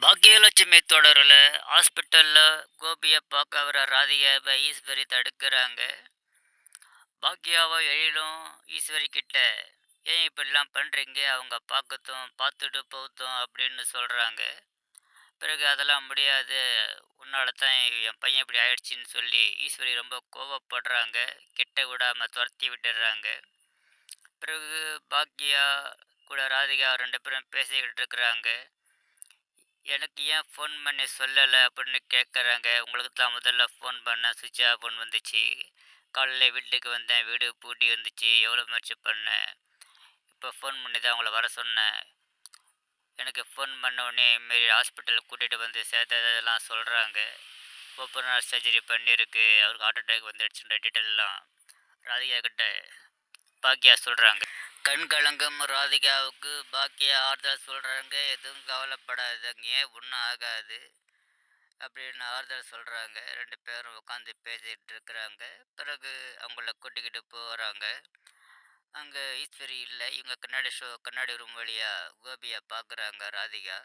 பாக்கியலட்சுமி தொடரில் ஹாஸ்பிட்டலில் கோபியை பார்க்க வர ராதிகாவை ஈஸ்வரி தடுக்கிறாங்க. பாக்கியாவை எழிலும் ஈஸ்வரி கிட்ட ஏன் இப்படிலாம் பண்ணுறீங்க, அவங்க பார்த்துட்டு போகட்டும் அப்படின்னு சொல்கிறாங்க. பிறகு அதெல்லாம் முடியாது, உன்னால தான் என் பையன் இப்படி ஆயிடுச்சின்னு சொல்லி ஈஸ்வரி ரொம்ப கோவப்படுறாங்க. கிட்ட விடாமல் துரத்தி விட்டுடுறாங்க. பிறகு பாக்கியா கூட ராதிகா ரெண்டு பேரும் பேசிக்கிட்டு இருக்கிறாங்க. எனக்கு ஏன் ஃபோன் பண்ணி சொல்லலை அப்படின்னு கேட்குறாங்க. உங்களுக்கு தான் முதல்ல ஃபோன் பண்ணேன், சுவிட்ச் ஆஃப்னு வந்துச்சு. காலையில் வீட்டுக்கு வந்தேன், வீடு பூட்டி வந்துச்சு, எவ்வளோ முயற்சி பண்ணேன். இப்போ ஃபோன் பண்ணி தான் உங்களை வர சொன்னேன். எனக்கு ஃபோன் பண்ண உடனே இதுமாரி ஹாஸ்பிட்டலுக்கு கூட்டிகிட்டு வந்து சேர்த்ததெல்லாம் சொல்கிறாங்க. ஓப்பன் ஹார்ட் சர்ஜரி பண்ணியிருக்கு, அவருக்கு ஹார்ட் அட்டாக் வந்துடுச்சுன்ற டீட்டெயிலெலாம் ராதிகா கிட்ட பாக்கியா சொல்கிறாங்க. கண் கலங்கும் ராதிகாவுக்கு பாக்கியா ஆறுதல் சொல்கிறாங்க. எதுவும் கவலைப்படாதீங்க, ஒன்றும் ஆகாது அப்படின்னு ஆறுதல் சொல்கிறாங்க. ரெண்டு பேரும் உட்காந்து பேசிகிட்டு இருக்கிறாங்க. பிறகு அவங்கள கூட்டிக்கிட்டு போகிறாங்க. அங்கே ஈஸ்வரி இல்லை. இவங்க கண்ணாடி ரூம் வழியாக கோபியை பார்க்குறாங்க ராதிகா.